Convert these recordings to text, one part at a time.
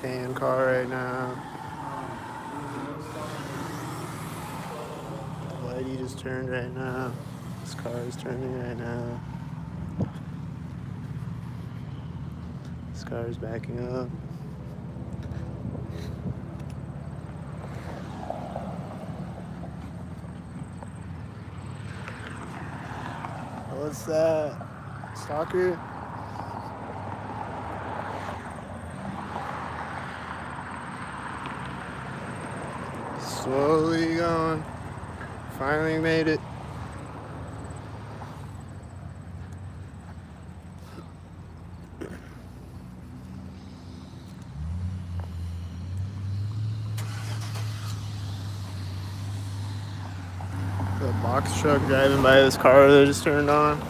tan car right now. Whitey just turned right now. This car is turning right now. This car is backing up. What's that? Stalker? Slowly going. Finally made it. The box truck driving by this car that just turned on.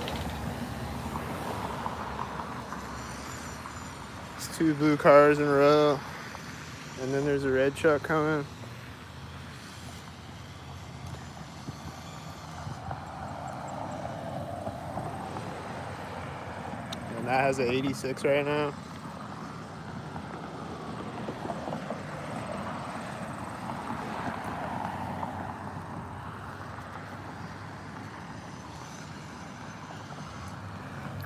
It's 2 blue cars in a row. And then there's a red truck coming. And that has an 86 right now.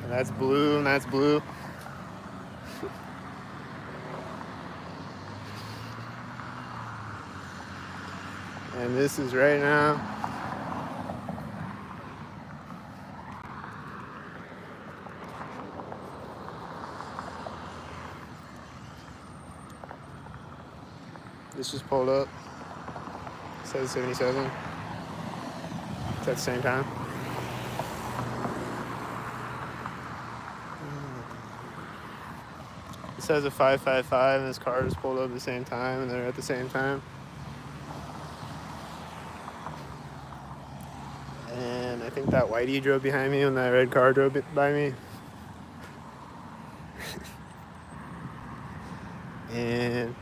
And that's blue, and that's blue. And this is right now. This just pulled up. It says 77. It's at the same time. It says a 555 and this car just pulled up at the same time and they're at the same time. And I think that Whitey drove behind me when that red car drove by me. And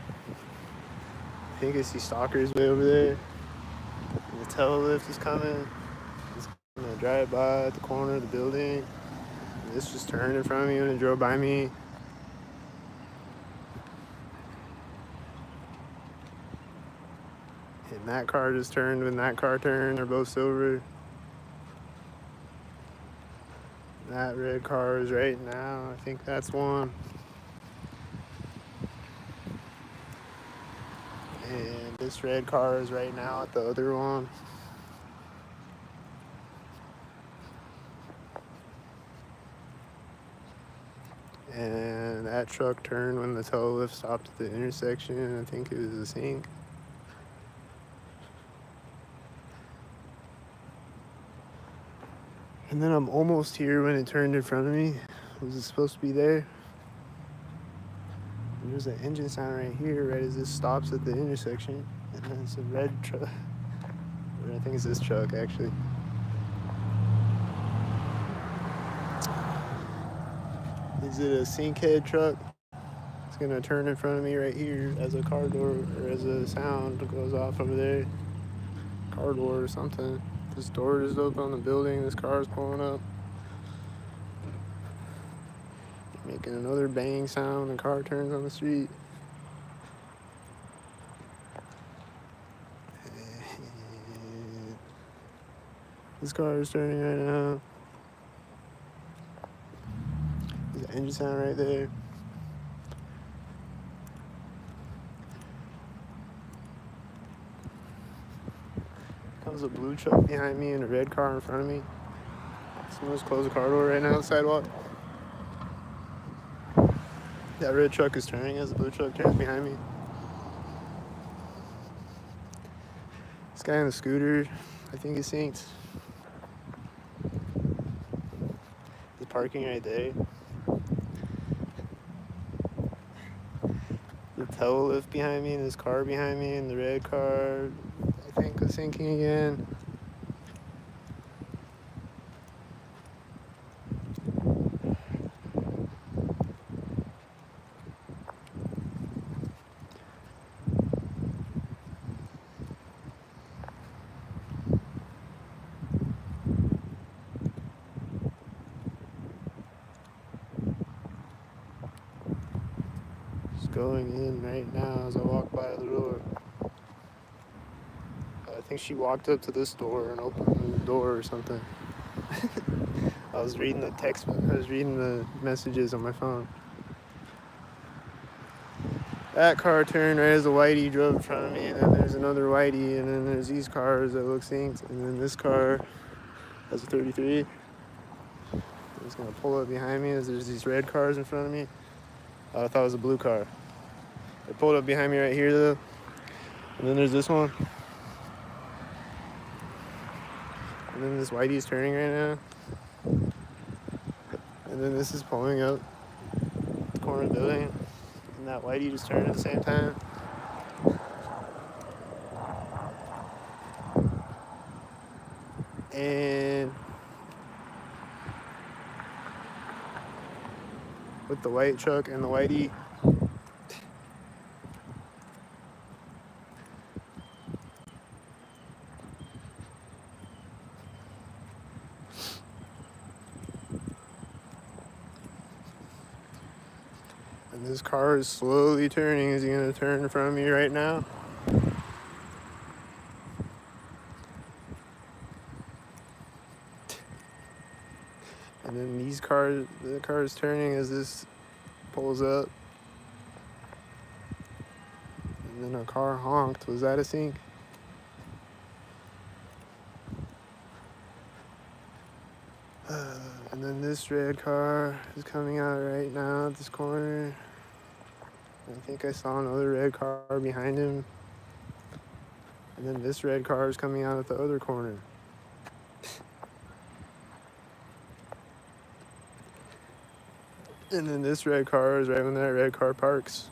I think I see stalkers way over there. And the tail lift is coming. It's gonna drive by at the corner of the building. And this just turned in front of me when it drove by me. And that car just turned when that car turned. They're both silver. That red car is right now. I think that's one. And this red car is right now at the other one. And that truck turned when the tow lift stopped at the intersection. I think it was a sink. And then I'm almost here when it turned in front of me. Was it supposed to be there? And there's an engine sound right here, right as this stops at the intersection. And then it's a red truck. I think it's this truck, actually. Is it a sink head truck? It's gonna turn in front of me right here as a car door, or as a sound goes off over there. Car door or something. This door is open on the building. This car is pulling up. Making another bang sound. The car turns on the street. And this car is turning right now. There's an engine sound right there. Comes a blue truck behind me and a red car in front of me. Someone's closed the car door right now on the sidewalk. That red truck is turning as the blue truck turns behind me. This guy on the scooter, I think he's synced. He's parking right there. The tow lift behind me and this car behind me and the red car, I think, is sinking again. going in right now as I walk by the door. I think she walked up to this door and opened the door or something. I was reading the messages on my phone. That car turned right as a whitey drove in front of me, and then there's another whitey, and then there's these cars that look synced, and then this car has a 33. It's gonna pull up behind me as there's these red cars in front of me. I thought it was a blue car. They pulled up behind me right here though. And then there's this one. And then this whitey's turning right now. And then this is pulling up the corner of the building. And that whitey just turned at the same time. And with the white truck and the whitey, and this car is slowly turning. Is he gonna turn in front of me right now? And then the car is turning as this pulls up. And then a car honked. Was that a sync? And then this red car is coming out right now at this corner. I think I saw another red car behind him. And then this red car is coming out at the other corner. And then this red car is right when that red car parks.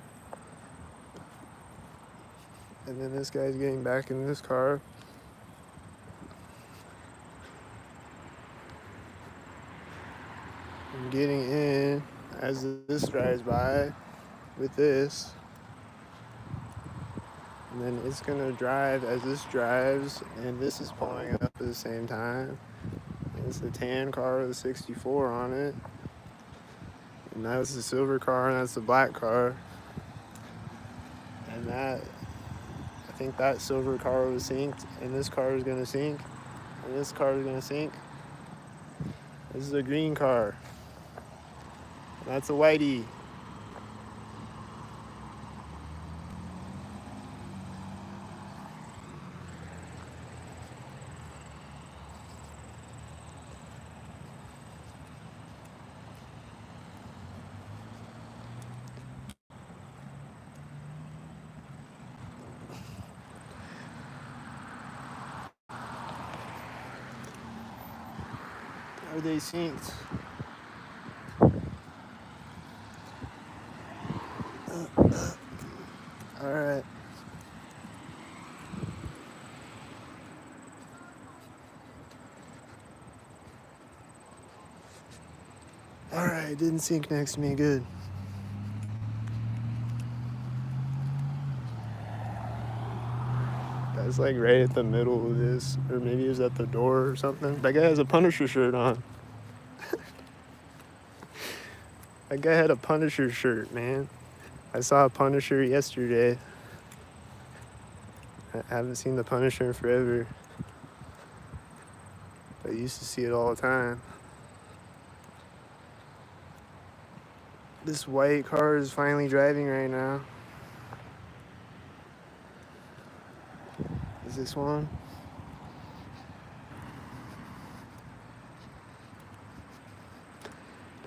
And then this guy's getting back in this car. I'm getting in as this drives by with this. And then it's gonna drive as this drives, and this is pulling up at the same time. And it's the tan car with a 64 on it. And that's the silver car, and that's the black car. And I think that silver car was synced, and this car is gonna sync, and this car is gonna sync. This is a green car. And that's a whitey. Are they synced? All right. All right, didn't sync next to me. Good. That's like right at the middle of this, or maybe it was at the door or something. That guy has a Punisher shirt on. That guy had a Punisher shirt, man. I saw a Punisher yesterday. I haven't seen the Punisher in forever. But I used to see it all the time. This white car is finally driving right now. Is this one?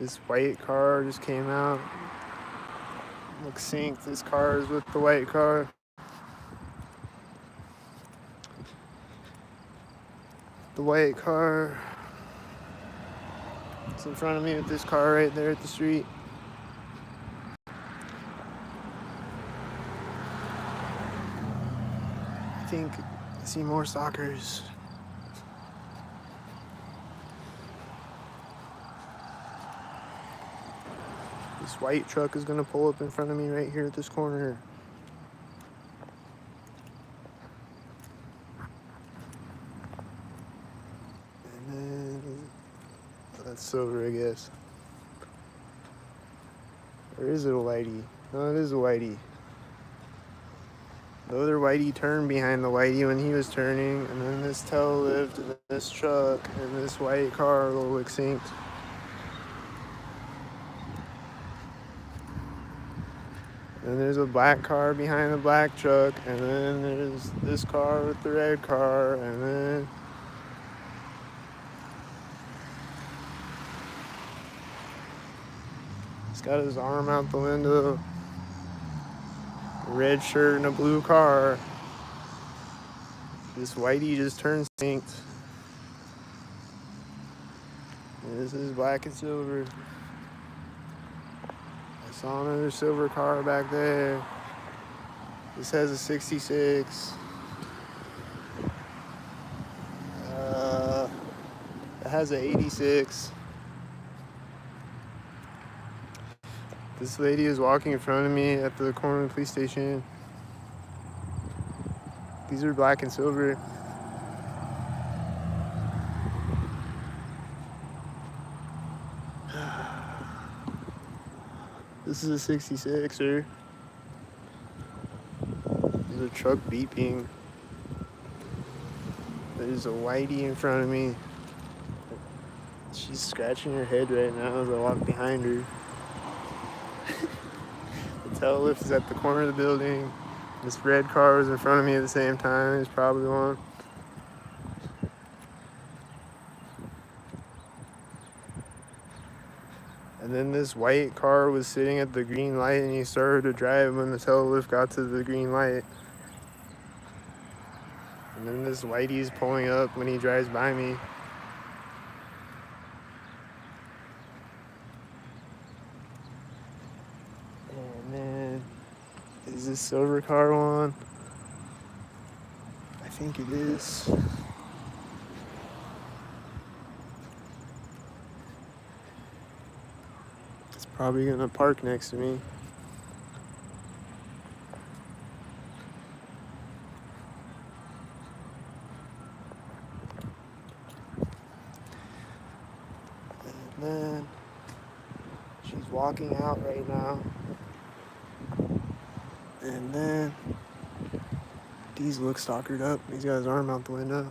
This white car just came out. Looks synced. This car is with the white car. The white car. It's in front of me with this car right there at the street. I think I see more stalkers. This white truck is gonna pull up in front of me right here at this corner. And then that's silver, I guess. Or is it a whitey? No, it is a whitey. The other whitey turned behind the whitey when he was turning, and then this tail lift, and this truck, and this white car all extinct. And there's a black car behind the black truck, and then there's this car with the red car, and then he's got his arm out the window. A red shirt and a blue car. This whitey just turned extinct. And this is black and silver. I saw another silver car back there. This has a 66. It has an 86. This lady is walking in front of me at the corner of the police station. These are black and silver. This is a 66er. There's a truck beeping. There's a whitey in front of me. She's scratching her head right now as I walk behind her. The tail lift is at the corner of the building. This red car was in front of me at the same time. It's probably one. And then this white car was sitting at the green light, and he started to drive when the tail lift got to the green light. And then this whitey's pulling up when he drives by me. Oh man, is this silver car one? I think it is. It's probably gonna park next to me. And then she's walking out right now. And then D's look stalkered up. He's got his arm out the window.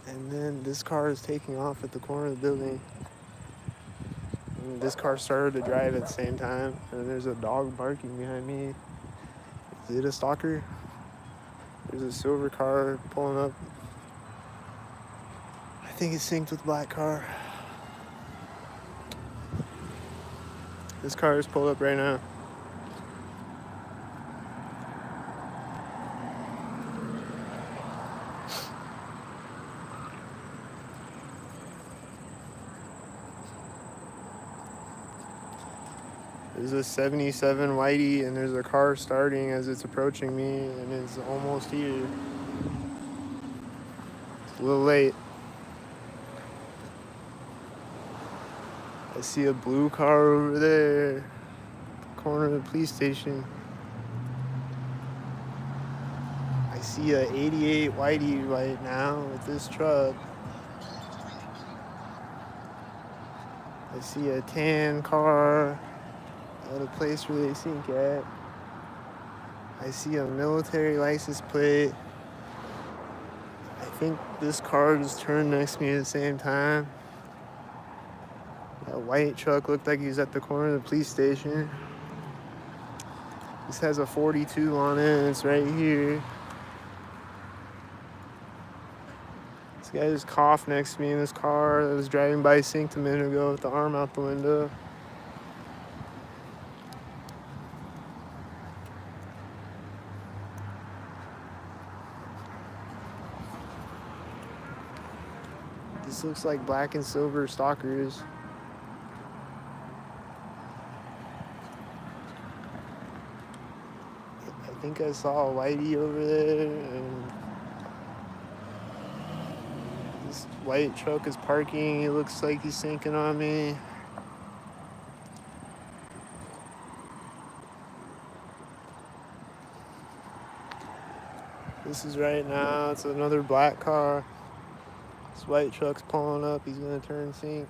And then this car is taking off at the corner of the building. And this car started to drive at the same time. And there's a dog barking behind me. Is it a stalker? There's a silver car pulling up. I think it's synced with the black car. This car is pulled up right now. There's a 77 whitey, and there's a car starting as it's approaching me, and it's almost here. It's a little late. I see a blue car over there, corner of the police station. I see a 88 whitey right now with this truck. I see a tan car at a place where they sink at. I see a military license plate. I think this car just turned next to me at the same time. That white truck looked like he was at the corner of the police station. This has a 42 on it, and it's right here. This guy just coughed next to me in this car that was driving by synced a minute ago with the arm out the window. This looks like black and silver stalkers. I think I saw a whitey over there, and this white truck is parking. It looks like he's sinking on me. This is right now. It's another black car. This white truck's pulling up. He's gonna turn synced.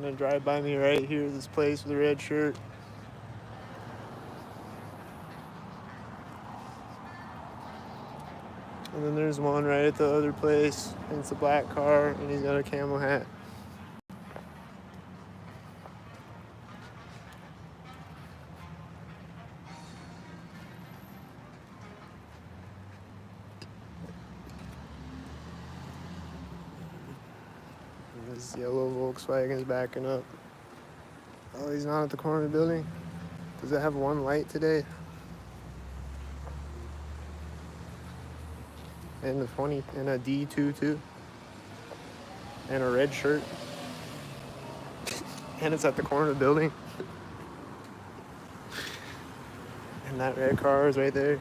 Gonna drive by me right here, this place with a red shirt. And then there's one right at the other place, and it's a black car, and he's got a camel hat. And this yellow Volkswagen is backing up. Oh, he's not at the corner of the building. Does it have one light today? And a D2 too. And a red shirt. And it's at the corner of the building. And that red car is right there.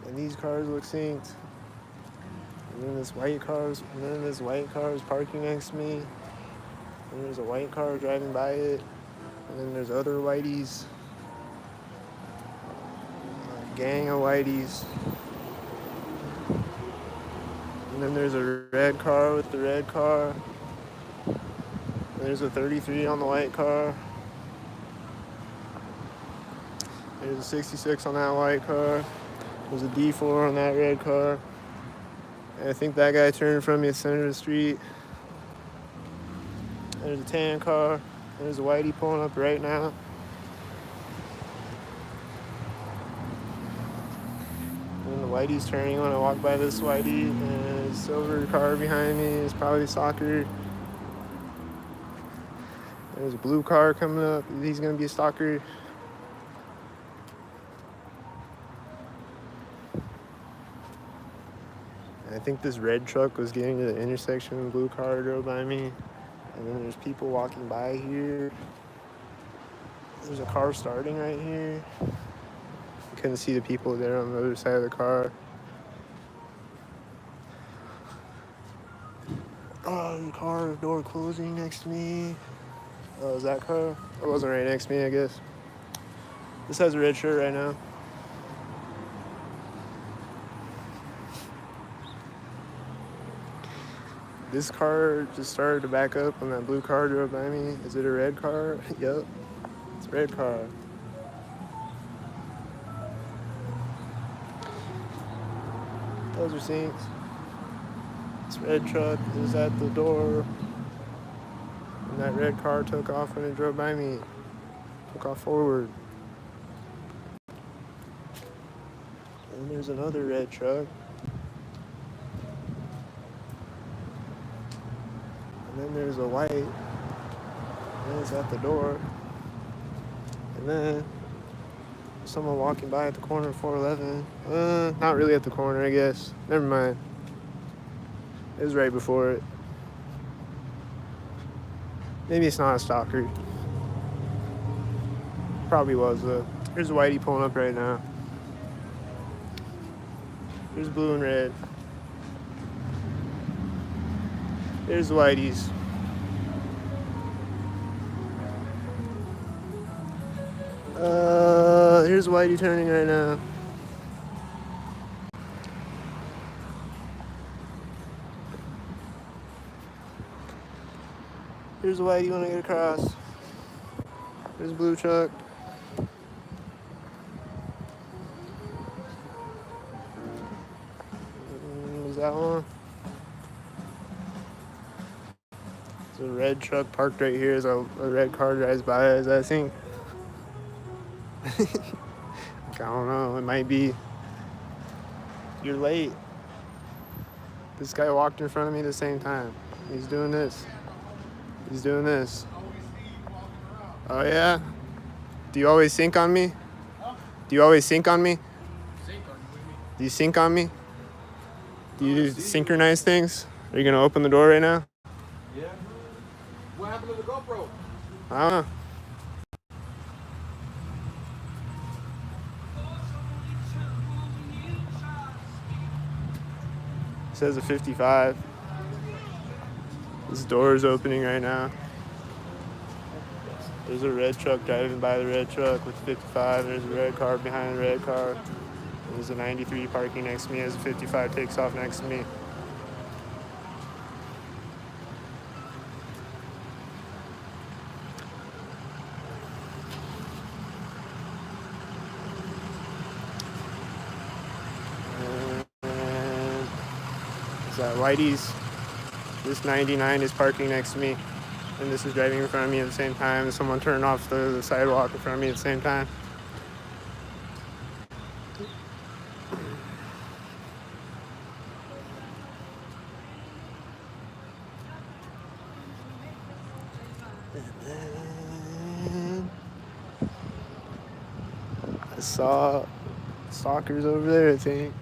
And these cars look synced. And then this white car is parking next to me. And there's a white car driving by it. And then there's other whiteys. A gang of whiteys. And then there's a red car with the red car. And there's a 33 on the white car. There's a 66 on that white car. There's a D4 on that red car. And I think that guy turned from me at the center of the street. There's a tan car. There's a whitey pulling up right now. And the whitey's turning when I walk by this whitey. And a silver car behind me is probably stalker. There's a blue car coming up. He's gonna be a stalker. I think this red truck was getting to the intersection and blue car drove by me. And then there's people walking by here. There's a car starting right here. I couldn't see the people there on the other side of the car. Oh, the car door closing next to me. Oh, is that car? It wasn't right next to me, I guess. This has a red shirt right now. This car just started to back up when that blue car drove by me. Is it a red car? Yep, it's a red car. Those are sinks. This red truck is at the door. And that red car took off when it drove by me. Took off forward. And there's another red truck. And then there's a white, and it's at the door. And then someone walking by at the corner of 411. Not really at the corner, I guess. Never mind. It was right before it. Maybe it's not a stalker. Probably was though. There's a whitey pulling up right now. There's blue and red. There's the whiteys. Here's whitey turning right now. Here's the whitey when I get across. There's a blue truck. Is that one? There's a red truck parked right here as a red car drives by as I think. I don't know, it might be. You're late. This guy walked in front of me at the same time. He's doing this. He's doing this. Oh yeah? Do you always sync on me? Do you always sync on me? Do you sync on me? Do you synchronize things? Are you gonna open the door right now? Yeah. What happened to the GoPro? I don't know. It says a 55. This door is opening right now. There's a red truck driving by the red truck with 55. There's a red car behind the red car. There's a 93 parking next to me. There's a 55 takes off next to me. And is that Whitey's? This 99 is parking next to me. And this is driving in front of me at the same time. Someone turned off the sidewalk in front of me at the same time. And I saw stalkers over there, I think.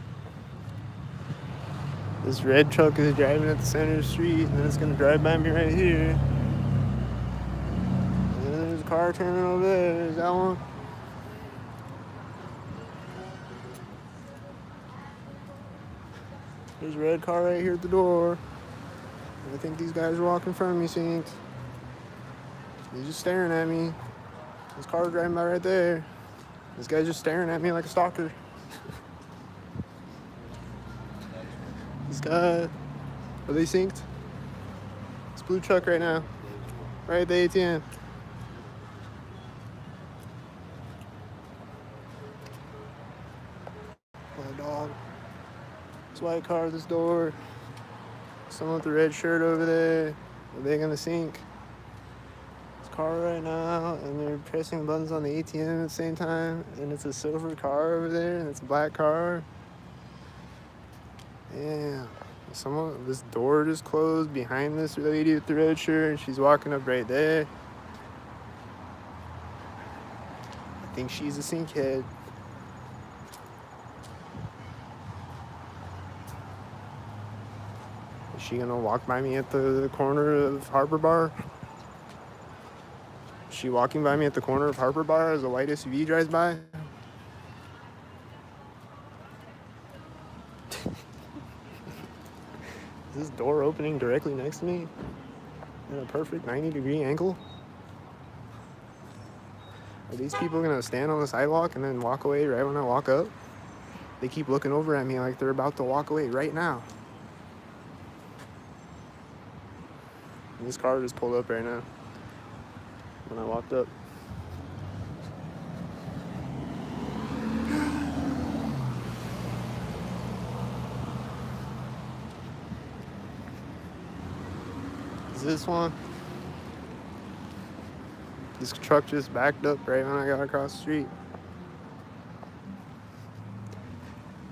This red truck is driving at the center of the street, and then it's gonna drive by me right here. And then there's a car turning over there. There's that one. There's a red car right here at the door. And I think these guys are walking in front of me, synced. He's just staring at me. This car's driving by right there. This guy's just staring at me like a stalker. This guy, are they synced? It's blue truck right now, right at the ATM. My dog. This white car at this door. Someone with the red shirt over there. Are they gonna sync? Car right now, and they're pressing buttons on the ATM at the same time, and it's a silver car over there, and it's a black car. Yeah, this door just closed behind this lady with the red shirt, and she's walking up right there. I think she's a sync head. Is she gonna walk by me at the corner of Harbor Bar? Is she walking by me at the corner of Harbor Bar as a white SUV drives by? Is this door opening directly next to me at a perfect 90-degree angle? Are these people gonna stand on the sidewalk and then walk away right when I walk up? They keep looking over at me like they're about to walk away right now. And this car just pulled up right now when I walked up. Is this one? This truck just backed up right when I got across the street.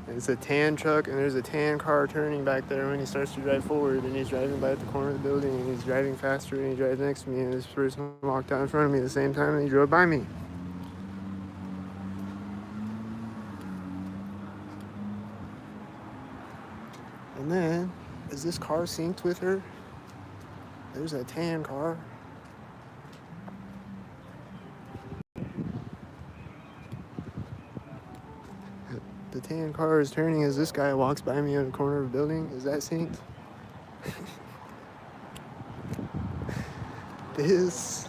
And it's a tan truck, and there's a tan car turning back there when he starts to drive forward, and he's driving by at the corner of the building, and he's driving faster, and he drives next to me, and this person walked out in front of me at the same time, and he drove by me. And then, is this car synced with her? There's a tan car. The tan car is turning as this guy walks by me on the corner of a building. Is that synced? This.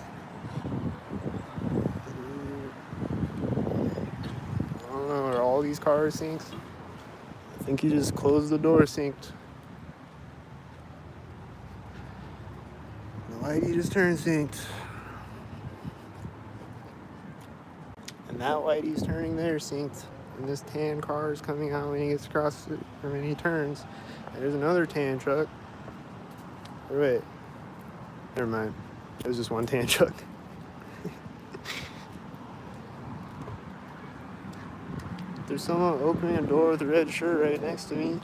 I don't know, are all these cars synced? I think you just closed the door synced. The whitey just turned synced. And that whitey's turning there synced. And this tan car is coming out when he gets across it, or when he turns. And there's another tan truck. Or wait. Never mind. There's just one tan truck. There's someone opening a door with a red shirt right next to me.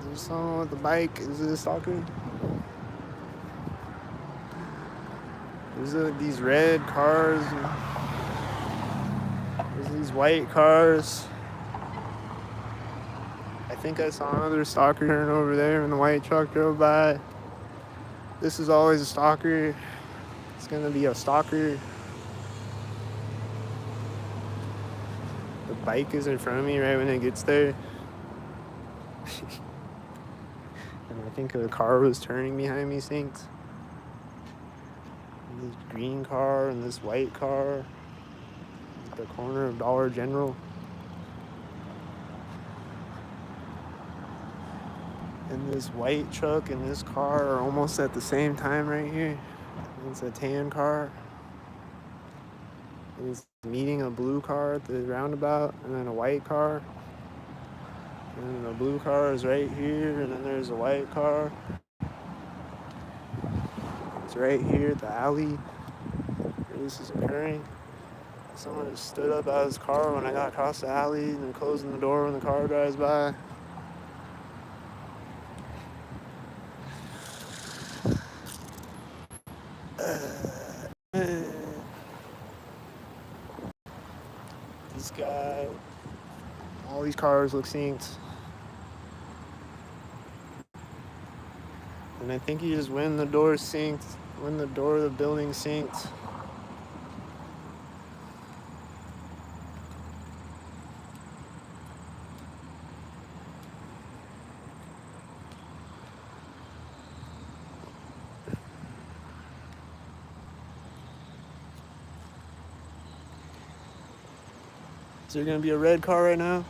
There's someone with a bike. Is it a stalker? There's these red cars. There's these white cars. I think I saw another stalker turn over there when the white truck drove by. This is always a stalker. It's gonna be a stalker. The bike is in front of me right when it gets there. And I think a car was turning behind me, synced. These green car and this white car at the corner of Dollar General. And this white truck and this car are almost at the same time right here. It's a tan car. And it's meeting a blue car at the roundabout, and then a white car. And then the blue car is right here, and then there's a white car. It's right here at the alley where this is occurring. Someone just stood up out of his car when I got across the alley and then closing the door when the car drives by. This guy, all these cars look synced. And I think he just when the door of the building synced. Is there gonna be a red car right now?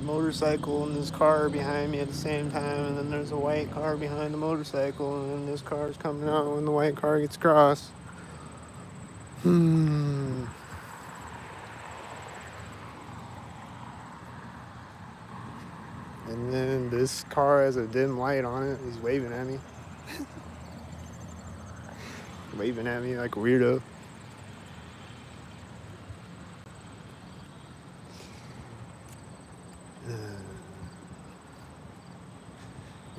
Motorcycle and this car behind me at the same time, and then there's a white car behind the motorcycle, and then this car is coming out when the white car gets across. And then this car has a dim light on it. He's waving at me. Waving at me like a weirdo.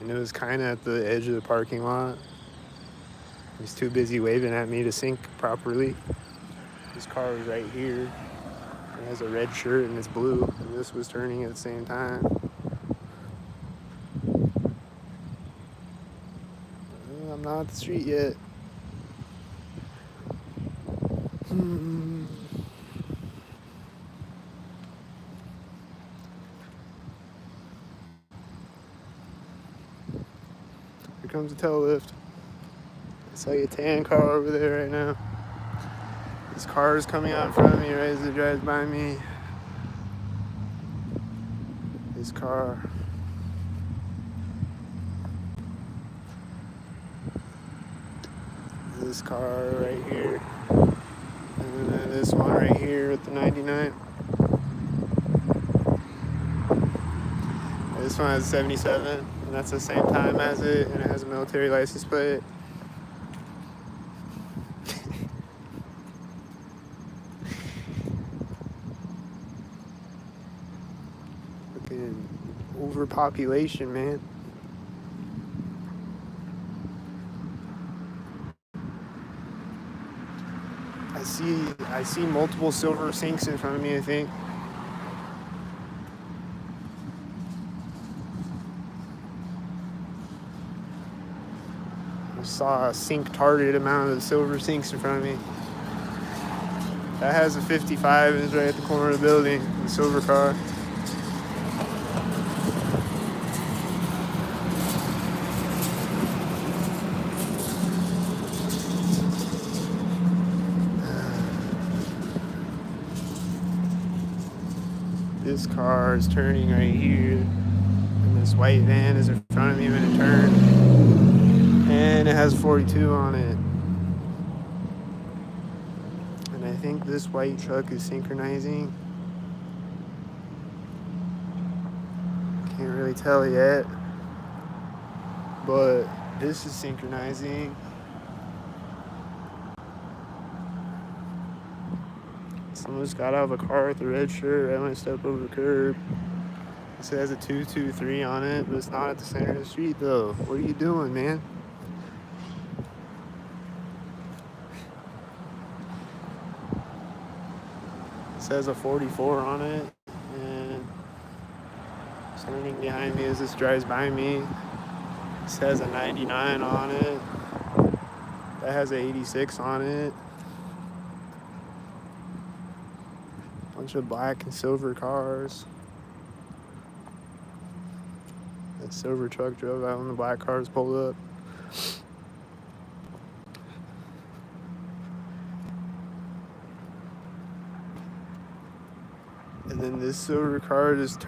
And it was kind of at the edge of the parking lot. He's too busy waving at me to sync properly. His car was right here. It has a red shirt and it's blue. And this was turning at the same time. I'm not at the street yet. Here comes a tail lift. It's like a tan car over there right now. This car is coming out in front of me right as it drives by me. This car. This car right here. And then this one right here with the 99. This one has 77, and that's the same time as it, and it has a military license plate. Fucking overpopulation, man. I see multiple silver sinks in front of me, I think. I saw a sink-tarded amount of silver sinks in front of me. That has a 55 and is right at the corner of the building, the silver car. This car is turning right here, and this white van is in front of me when it turned, and it has 42 on it. And I think this white truck is synchronizing. Can't really tell yet, but this is synchronizing. Someone just got out of a car with a red shirt right when I stepped over the curb. It says a 223 on it, but it's not at the center of the street though. What are you doing, man? It says a 44 on it. And standing behind me as this drives by me, it says a 99 on it. That has a 86 on it. Bunch of black and silver cars. That silver truck drove out when the black cars pulled up. And then this silver car just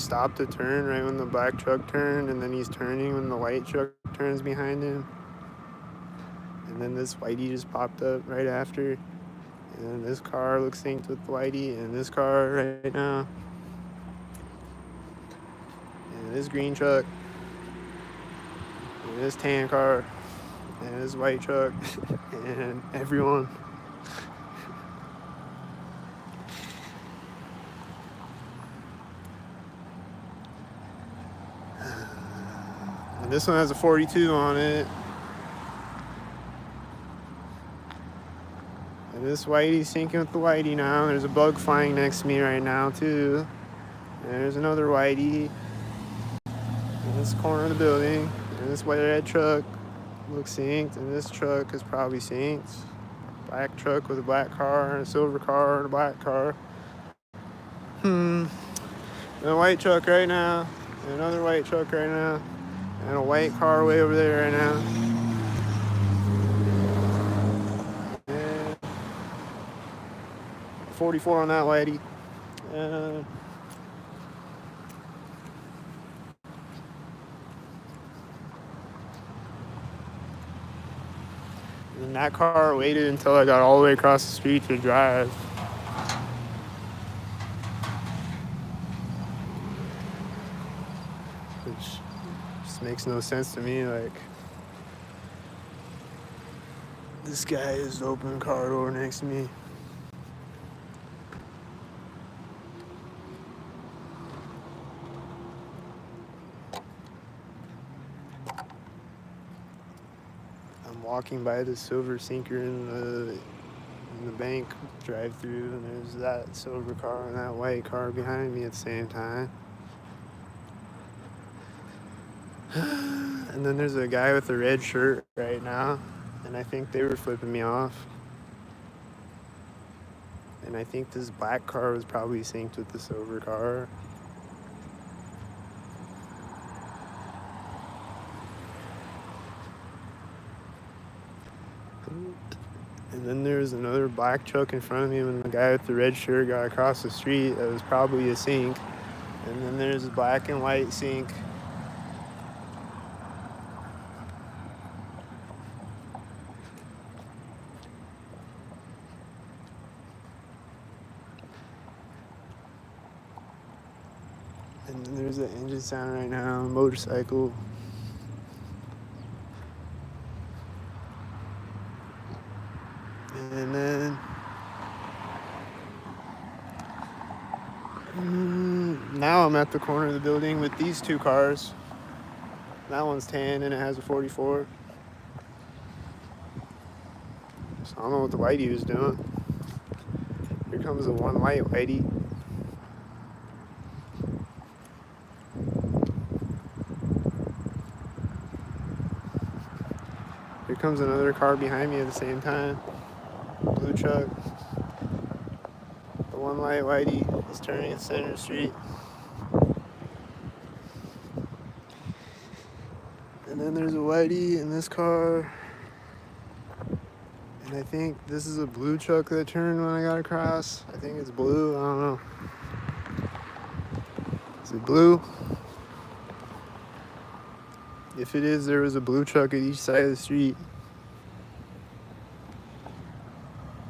stopped to turn right when the black truck turned, and then he's turning when the white truck turns behind him. And then this whitey just popped up right after. And then this car looks synced with the whitey, and this car right now. And this green truck. And this tan car. And this white truck. And everyone. And this one has a 42 on it. And this whitey's syncing with the whitey now. There's a bug flying next to me right now too. And there's another whitey in this corner of the building. And this white red truck looks synced. And this truck is probably synced. Black truck with a black car and a silver car and a black car. And a white truck right now. And another white truck right now. And a white car way over there right now. And 44 on that whitey. And then that car waited until I got all the way across the street to drive. Which just makes no sense to me. Like, this guy is the open car door next to me. I'm walking by the silver sinker in the bank drive-through, and there's that silver car and that white car behind me at the same time. And then there's a guy with a red shirt right now, and I think they were flipping me off. And I think this black car was probably synced with the silver car. And then there's another black truck in front of me when the guy with the red shirt got across the street. That was probably a sync. And then there's a black and white sync. And then there's an engine sound right now, a motorcycle. And then now I'm at the corner of the building with these two cars. That one's tan and it has a 44. So I don't know what the whitey was doing. Here comes the one white whitey. Here comes another car behind me at the same time. Blue truck. The one white whitey is turning at Center Street. And then there's a whitey in this car. And I think this is a blue truck that turned when I got across. I think it's blue. I don't know. Is it blue? If it is, there was a blue truck at each side of the street.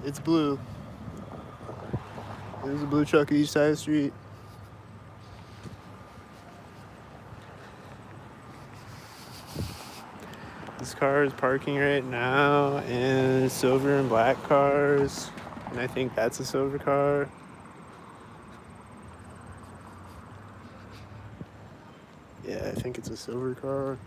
It's blue. There's a blue truck at each side of the street. This car is parking right now, and silver and black cars. And I think that's a silver car. Yeah, I think it's a silver car.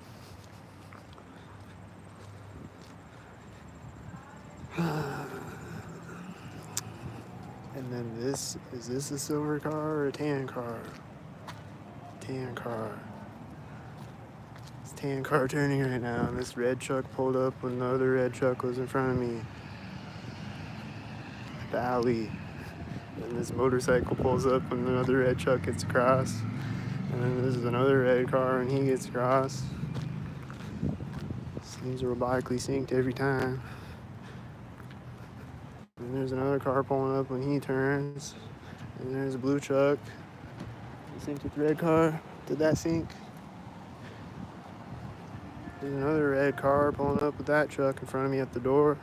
And then this Is this a silver car or a tan car? Tan car. It's tan car turning right now, and this red truck pulled up when the other red truck was in front of me. At the alley. And this motorcycle pulls up when the other red truck gets across. And then there's another red car and he gets across. Seems robotically synced every time. And there's another car pulling up when he turns. And there's a blue truck. Synced with the red car. Did that sync? There's another red car pulling up with that truck in front of me at the door.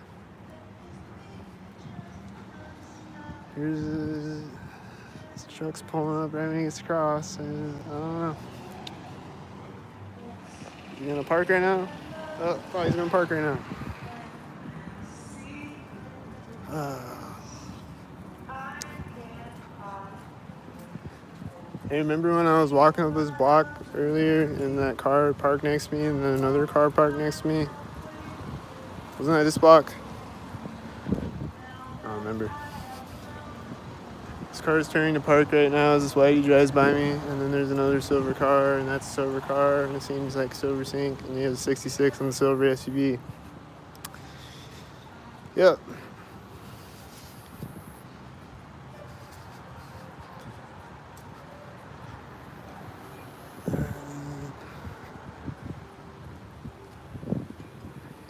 Here's this truck's pulling up right when he gets across. And I don't know. You gonna park right now? Oh, he's gonna park right now. Hey, remember when I was walking up this block earlier and that car parked next to me and then another car parked next to me? Wasn't that this block? I don't remember. This car is turning to park right now as this whitey drives by me, and then there's another silver car, and that's a silver car, and it seems like silver sync, and he has a 66 on the silver SUV. Yep.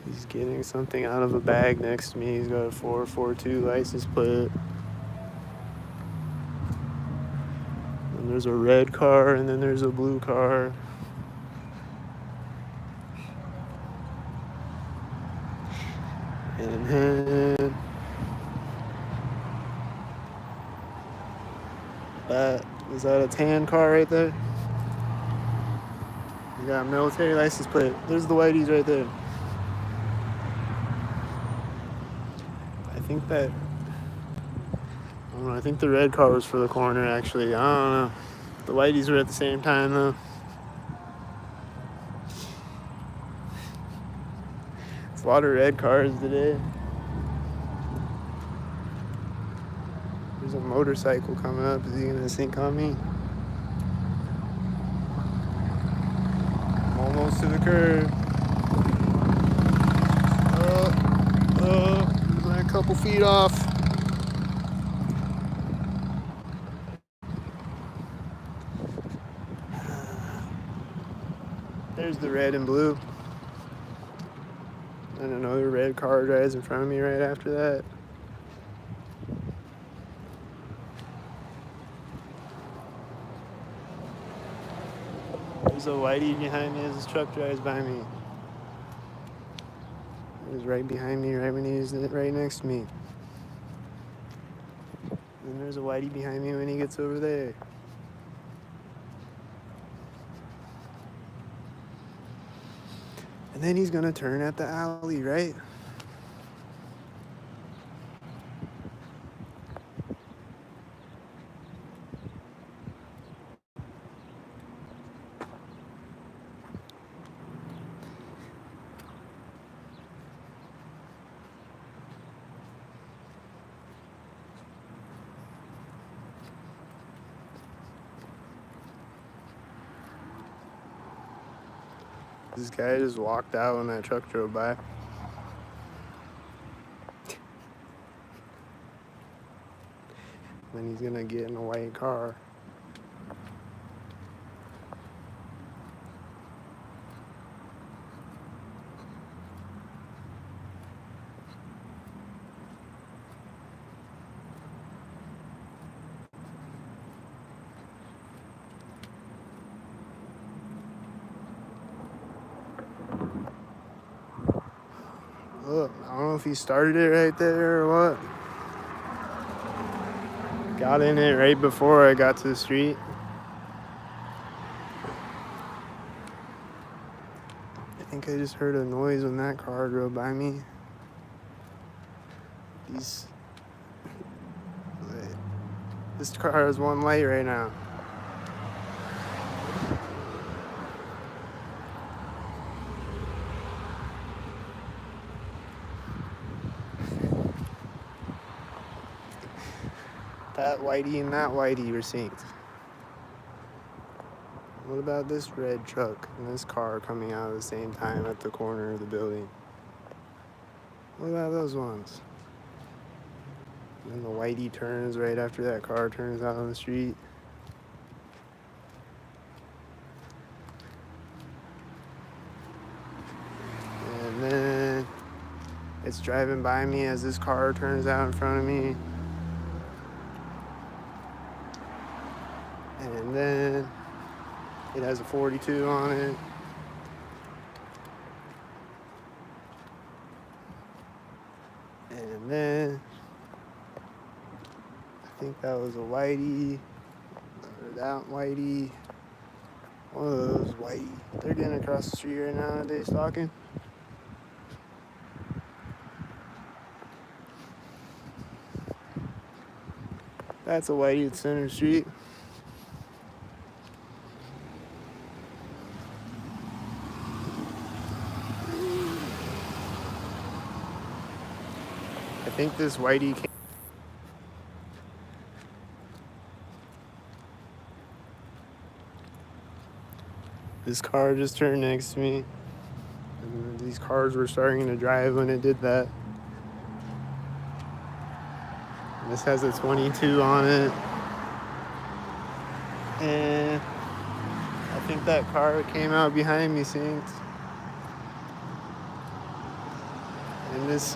He's getting something out of a bag next to me. He's got a 442 license plate. And there's a red car, and then there's a blue car. And then is that a tan car right there? You got a military license plate. There's the whiteys right there. I think the red car was for the corner, actually. I don't know. The whiteys were at the same time, though. It's a lot of red cars today. There's a motorcycle coming up. Is he gonna sync on me? I'm almost to the curb. I'm a couple feet off. There's the red and blue. And another red car drives in front of me right after that. There's a whitey behind me as this truck drives by me. He was right behind me right when he was right next to me. And there's a whitey behind me when he gets over there. And then he's gonna turn at the alley, right? This guy just walked out when that truck drove by. Then he's gonna get in a white car. Look, I don't know if he started it right there or what. Got in it right before I got to the street. I think I just heard a noise when that car drove by me. This car has one light right now. That whitey and that whitey were synced. What about this red truck and this car coming out at the same time at the corner of the building? What about those ones? And the whitey turns right after that car turns out on the street. And then it's driving by me as this car turns out in front of me. And then it has a 42 on it. And then I think that was a whitey, or that whitey, one of those whitey. They're getting across the street right now. Are they stalking? That's a whitey at Center Street. I think this whitey came. This car just turned next to me. And these cars were starting to drive when it did that. And this has a 22 on it. And I think that car came out behind me synced. And this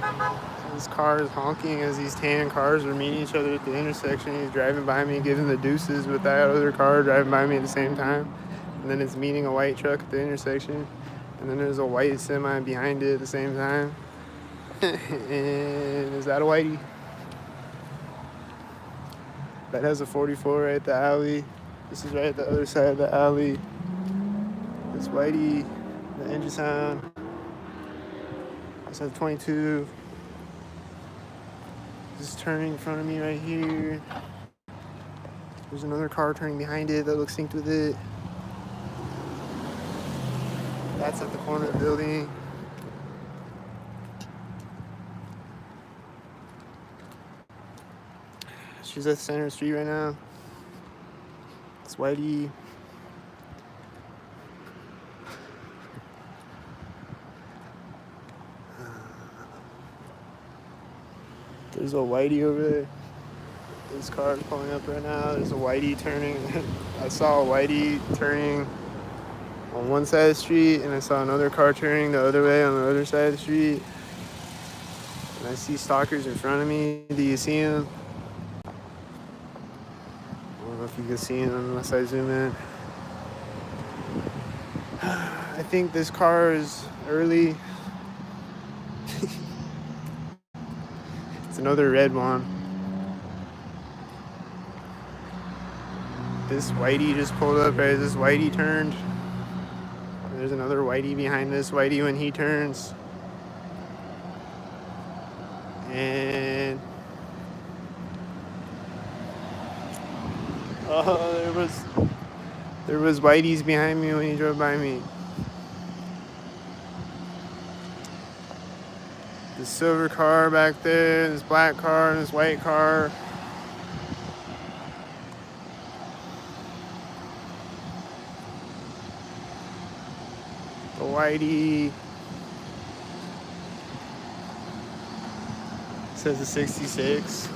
car is honking as these tan cars are meeting each other at the intersection. He's driving by me, giving the deuces with that other car driving by me at the same time. And then it's meeting a white truck at the intersection. And then there's a white semi behind it at the same time. And is that a whitey? That has a 44 right at the alley. This is right at the other side of the alley. This whitey, the engine sound. This has 22. This is turning in front of me right here. There's another car turning behind it that looks synced with it. That's at the corner of the building. She's at Center Street right now. It's whitey. There's a whitey over there. This car is pulling up right now. There's a whitey turning. I saw a whitey turning on one side of the street, and I saw another car turning the other way on the other side of the street. And I see stalkers in front of me. Do you see them? I don't know if you can see them unless I zoom in. I think this car is early. It's another red one. This whitey just pulled up as this whitey turned. There's another whitey behind this whitey when he turns. And there was whiteys behind me when he drove by me. This silver car back there, this black car, and this white car. The whitey says a 66.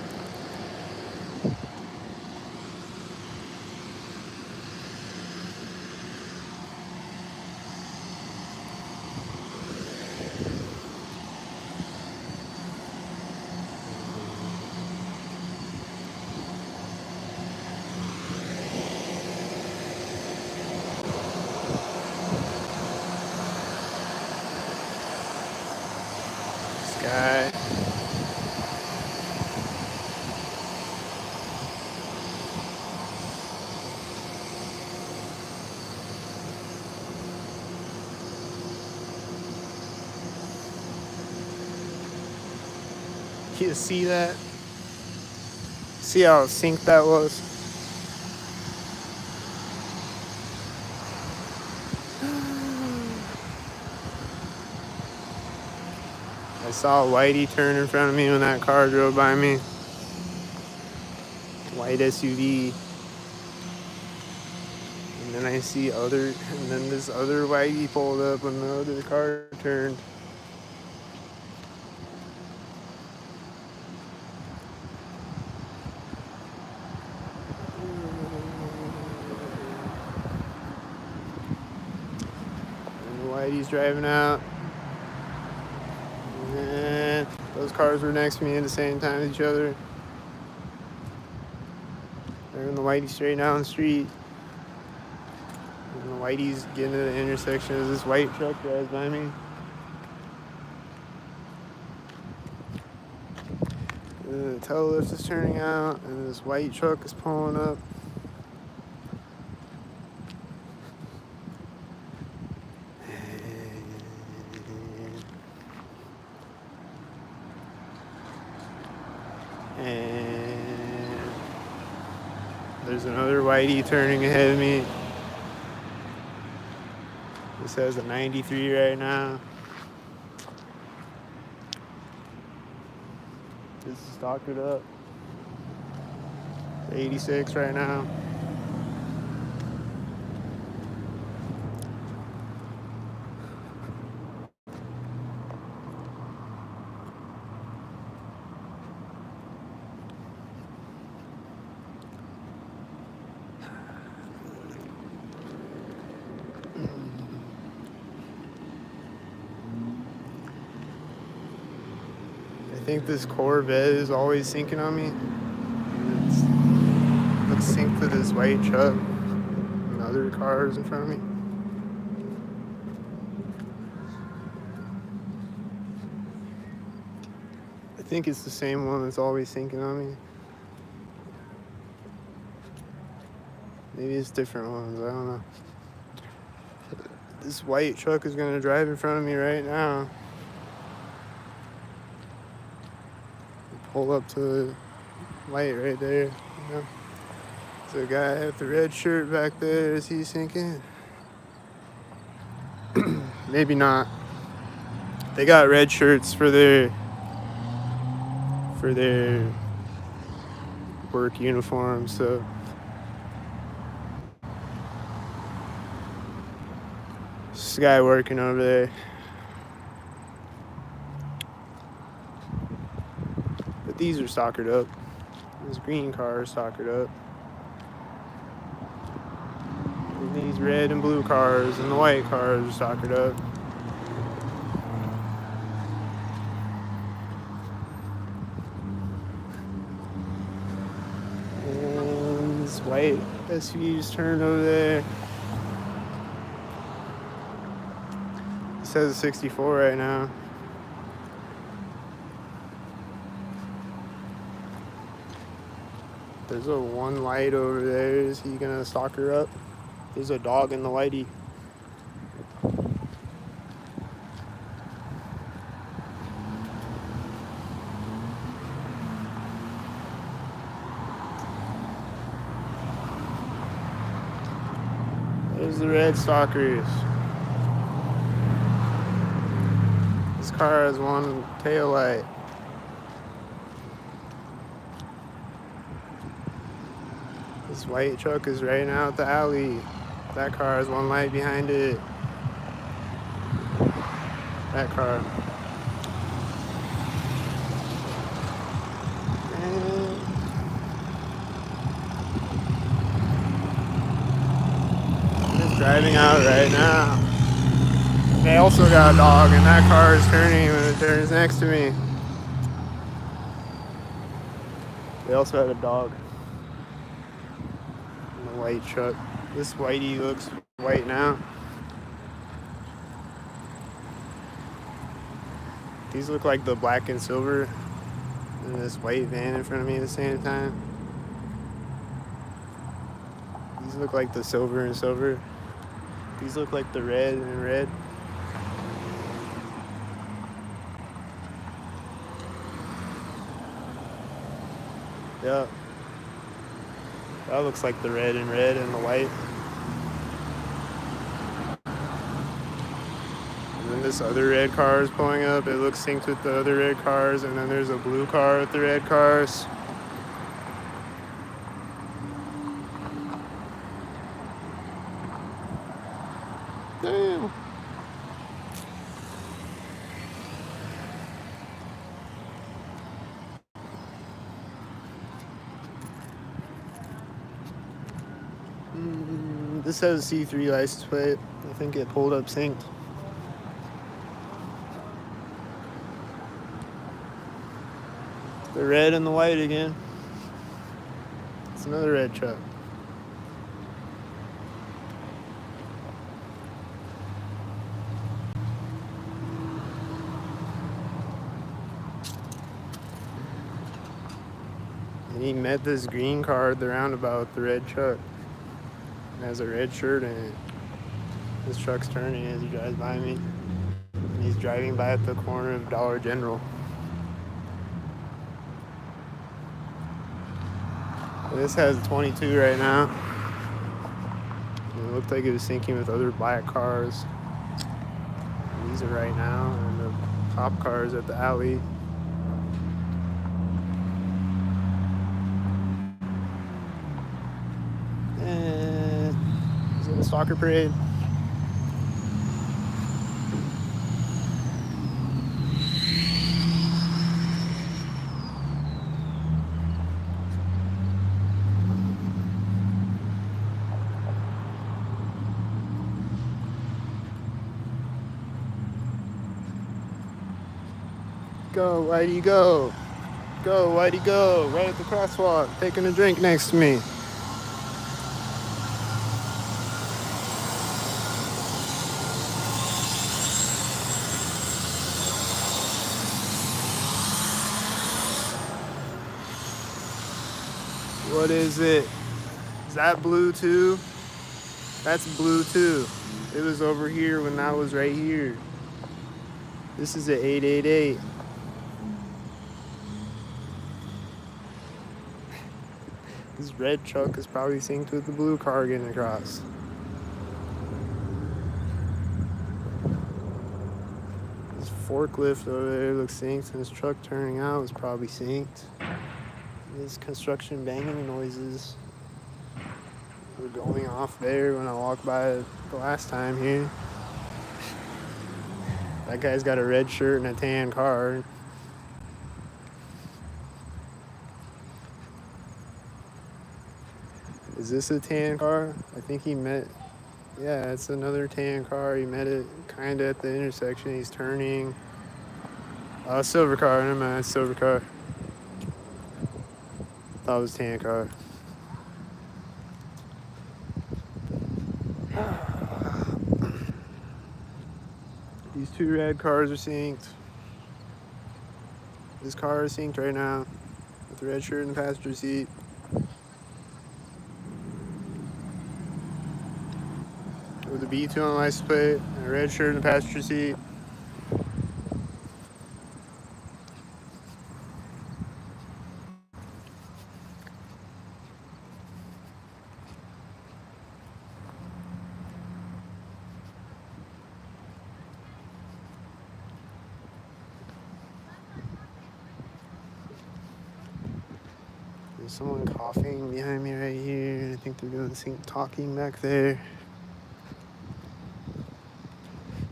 Guy. You see that? See how synced that was? I saw a whitey turn in front of me when that car drove by me. white SUV. And then I see and then this other whitey pulled up when the other car turned. And the whitey's driving out. And those cars were next to me at the same time as each other. And the whitey's straight down the street. And the whitey's getting to the intersection as this white truck drives by me. And the tail lift is turning out, and this white truck is pulling up. And there's another whitey turning ahead of me. This has a 93 right now. This is doctored up. 86 right now. I think this Corvette is always sinking on me. It looks synced to this white truck and other cars in front of me. I think it's the same one that's always sinking on me. Maybe it's different ones, I don't know. This white truck is gonna drive in front of me right now. Pull up to the light right there, you know. There's a guy with the red shirt back there. Is he sinking? Maybe not. They got red shirts for their work uniform, so this guy working over there. But these are stockered up. This green car is stockered up. And these red and blue cars and the white cars are stockered up. And this white SUV's turned over there. It says a 64 right now. There's a one light over there. Is he gonna stalk her up? There's a dog in the whitey. There's the red stalkers. This car has one tail light. This white truck is right now at the alley. That car has one light behind it. That car. And I'm just driving out right now. They also got a dog, and that car is turning when it turns next to me. They also had a dog. White truck. This whitey looks white now. These look like the black and silver and this white van in front of me at the same time. These look like the silver and silver. These look like the red and red. Yeah. That looks like the red and red and the white. And then this other red car is pulling up. It looks synced with the other red cars. And then there's a blue car with the red cars. Damn. This has a C3 license plate. I think it pulled up synced. The red and the white again. It's another red truck. And he met this green car at the roundabout with the red truck. It has a red shirt in it. This truck's turning as he drives by me. And he's driving by at the corner of Dollar General. This has 22 right now. It looked like it was syncing with other black cars. These are right now, and the cop cars at the alley. And is it a soccer parade? Go, Whitey, go. Go, Whitey, go. Right at the crosswalk, taking a drink next to me. What is it? Is that blue too? That's blue too. It was over here when that was right here. This is an 888. This red truck is probably synced with the blue car getting across. This forklift over there looks synced, and this truck turning out is probably synced. These construction banging noises were going off there when I walked by the last time here. That guy's got a red shirt and a tan car. Is this a tan car? I think he met... Yeah, it's another tan car. He met it kind of at the intersection. He's turning. Silver car. Never mind, silver car. Thought it was tan car. These two red cars are synced. This car is synced right now with the red shirt in the passenger seat. With a B2 on the license plate and a red shirt in the passenger seat. There's someone coughing behind me right here. I think they're doing some talking back there.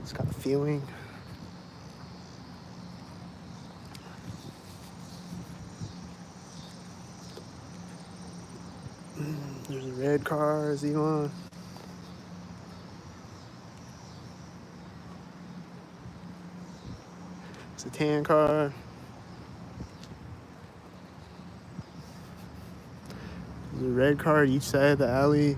Just got a feeling. There's a red car. Is he on? It's a tan car. There's a red car at each side of the alley.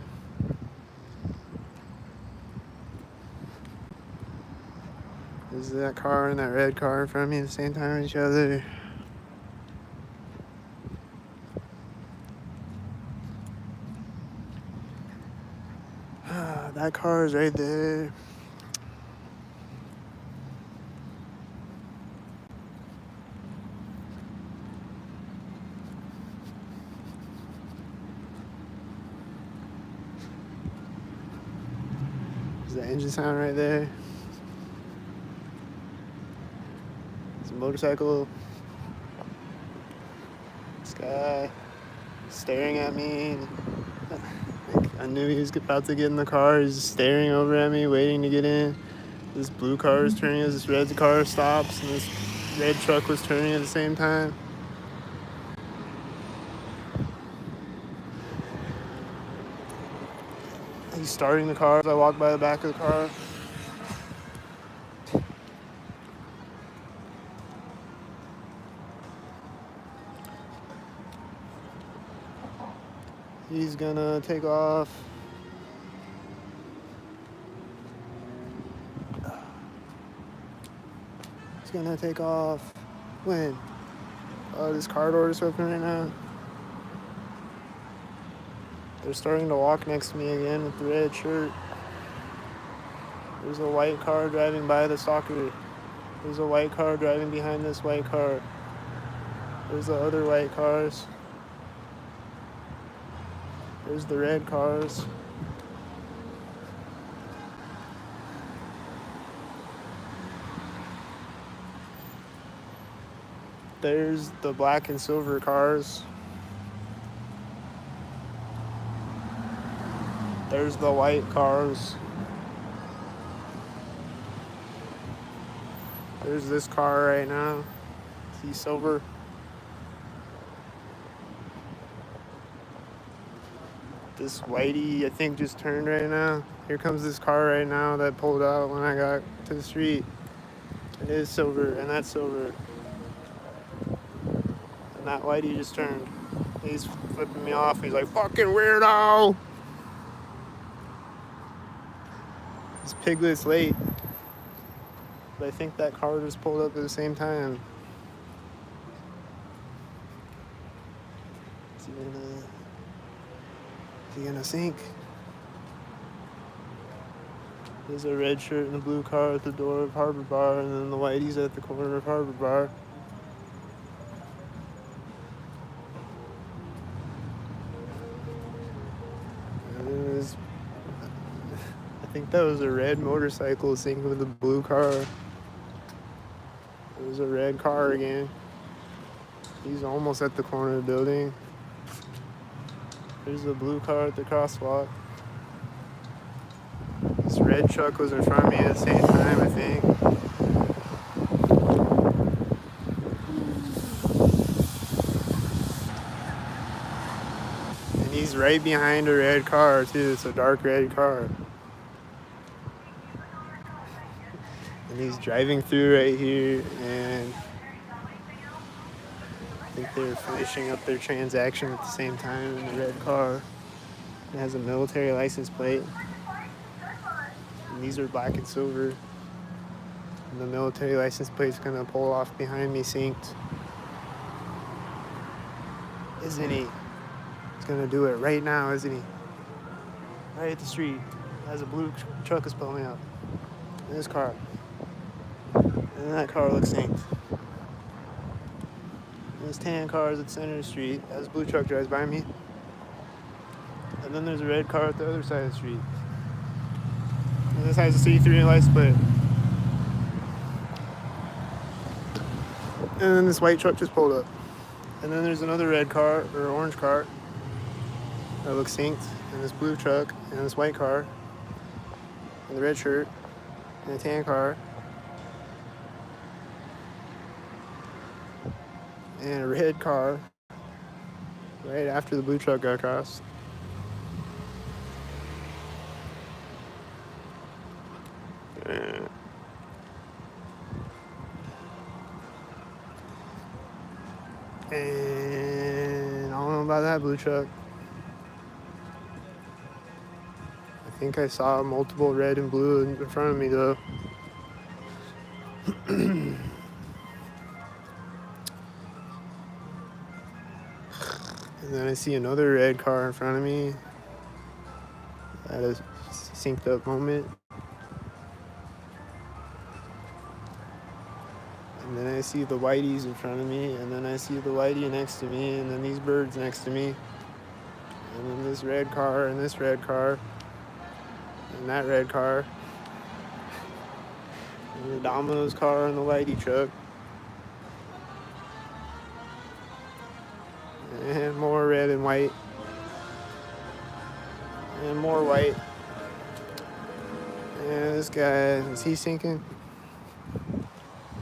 There's that car and that red car in front of me at the same time as each other. That car is right there. There's the engine sound right there. It's a motorcycle. This guy staring at me. I knew he was about to get in the car. He's staring over at me, waiting to get in. This blue car is turning as this red car stops, and this red truck was turning at the same time. He's starting the car as I walk by the back of the car. He's gonna take off. He's gonna take off. When? Oh, this car door is open right now. They're starting to walk next to me again with the red shirt. There's a white car driving by the stalker. There's a white car driving behind this white car. There's the other white cars. There's the red cars. There's the black and silver cars. There's the white cars. There's this car right now. See silver. This whitey, I think, just turned right now. Here comes this car right now that pulled out when I got to the street. It is silver, and that's silver. And that whitey just turned. He's flipping me off. He's like, fucking weirdo! This Piglet's late. But I think that car just pulled up at the same time. Is he gonna sink? There's a red shirt and a blue car at the door of Harbor Bar, and then the whitey's at the corner of Harbor Bar. And I think that was a red motorcycle sinking with a blue car. It was a red car again. He's almost at the corner of the building. There's a blue car at the crosswalk. This red truck was in front of me at the same time, I think. And he's right behind a red car, too. It's a dark red car. And he's driving through right here, and I think they're finishing up their transaction at the same time in the red car. It has a military license plate. And these are black and silver. And the military license plate's gonna pull off behind me, synced. Isn't he? He's gonna do it right now, isn't he? Right at the street. As a blue truck is pulling up. In this car. And that car looks synced. There's tan cars at Center Street as a blue truck drives by me. And then there's a red car at the other side of the street. And this has a C3 license plate. And then this white truck just pulled up. And then there's another red car or orange car that looks synced. And this blue truck and this white car. And the red shirt and a tan car. And a red car right after the blue truck got across. And I don't know about that blue truck. I think I saw multiple red and blue in front of me though. And then I see another red car in front of me at a synced up moment. And then I see the whiteys in front of me, and then I see the whitey next to me, and then these birds next to me. And then this red car, and this red car, and that red car. And the Domino's car and the whitey truck. And more red and white. And more white. And this guy, is he sinking?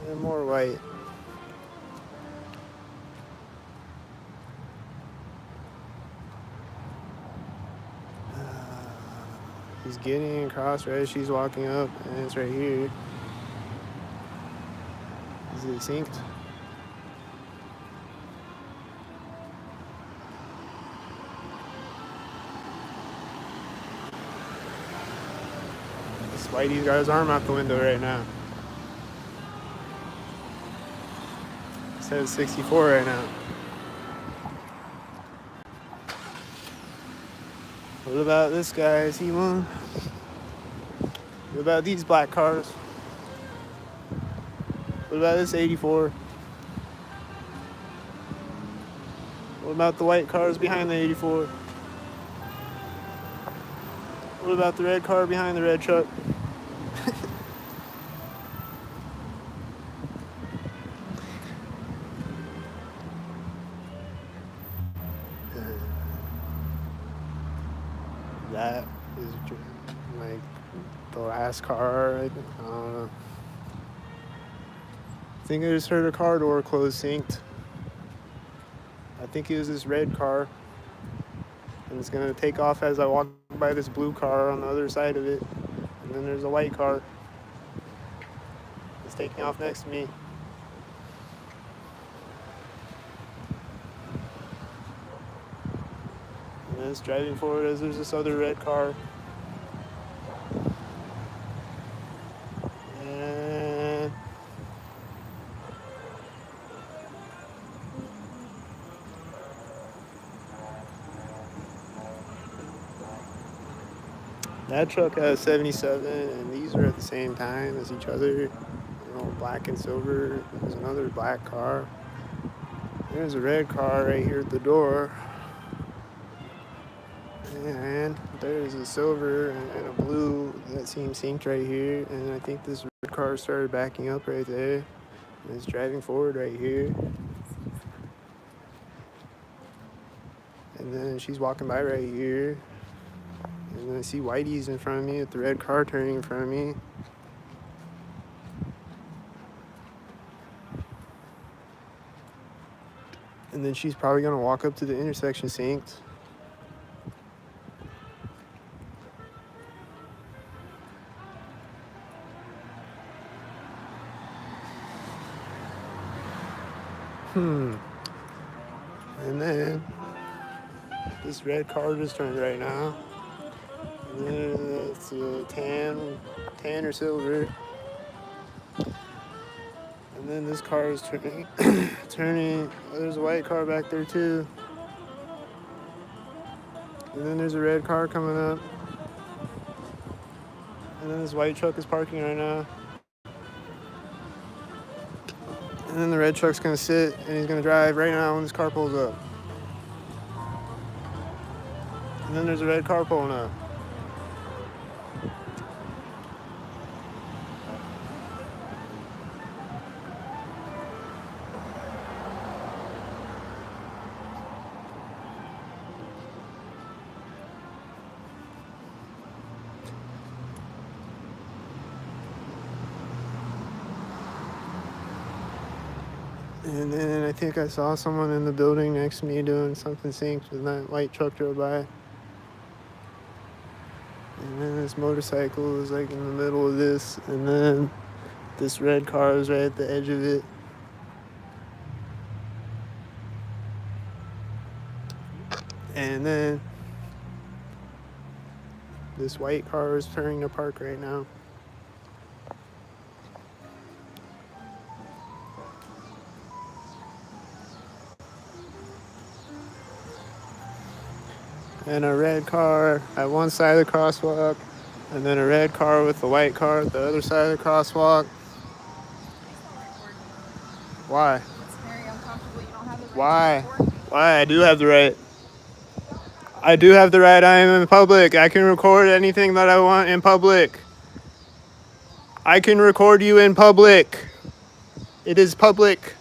And more white. He's getting across right as she's walking up, and it's right here. Is it synced? This Whitey's got his arm out the window right now. It says 64 right now. What about this guy? Is he one? What about these black cars? What about this 84? What about the white cars behind the 84? What about the red car behind the red truck? That is like the last car. I don't know. I think I just heard a car door close synced. I think it was this red car. And it's gonna take off as I walk by this blue car on the other side of it. And then there's a white car. It's taking off next to me. And it's driving forward as there's this other red car. And that truck has 77, and these are at the same time as each other. You know, black and silver. There's another black car. There's a red car right here at the door. And there's a silver and a blue that seems synced right here. And I think this red car started backing up right there. And it's driving forward right here. And then she's walking by right here. And then I see Whitey's in front of me with the red car turning in front of me. And then she's probably gonna walk up to the intersection synced. And then this red car just turned right now. And then it's a tan or silver. And then this car is turning. There's a white car back there too. And then there's a red car coming up. And then this white truck is parking right now. And then the red truck's gonna sit and he's gonna drive right now when this car pulls up. And then there's a red car pulling up. And then I think I saw someone in the building next to me doing something synced when that white truck drove by. And then this motorcycle is like in the middle of this. And then this red car is right at the edge of it. And then this white car is turning to park right now. And a red car at one side of the crosswalk, and then a red car with a white car at the other side of the crosswalk. Why? It's very uncomfortable. You don't have the right Why? to record. Why? I do have the right. I do have the right. I am in public. I can record anything that I want in public. I can record you in public. It is public.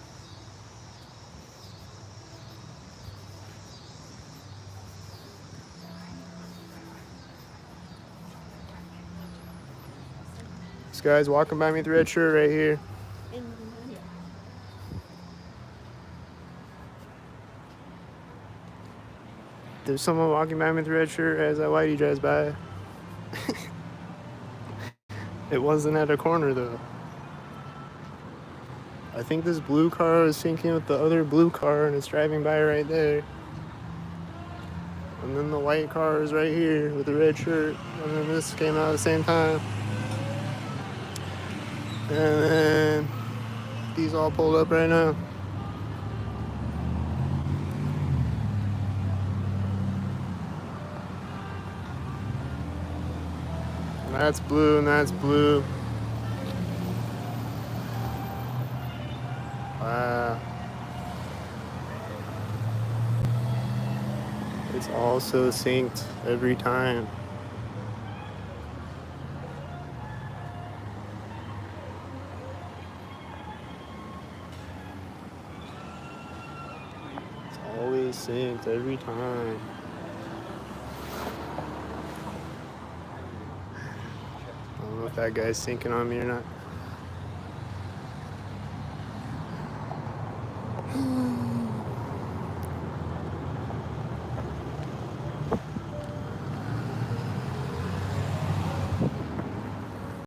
This guy's walking by me with the red shirt right here. There's someone walking by me with the red shirt as that whitey drives by. It wasn't at a corner though. I think this blue car is syncing with the other blue car and it's driving by right there. And then the white car is right here with the red shirt. And then this came out at the same time. And then these all pulled up right now. And that's blue and that's blue. Wow. It's also synced every time. It's always synced every time. I don't know if that guy's syncing on me or not.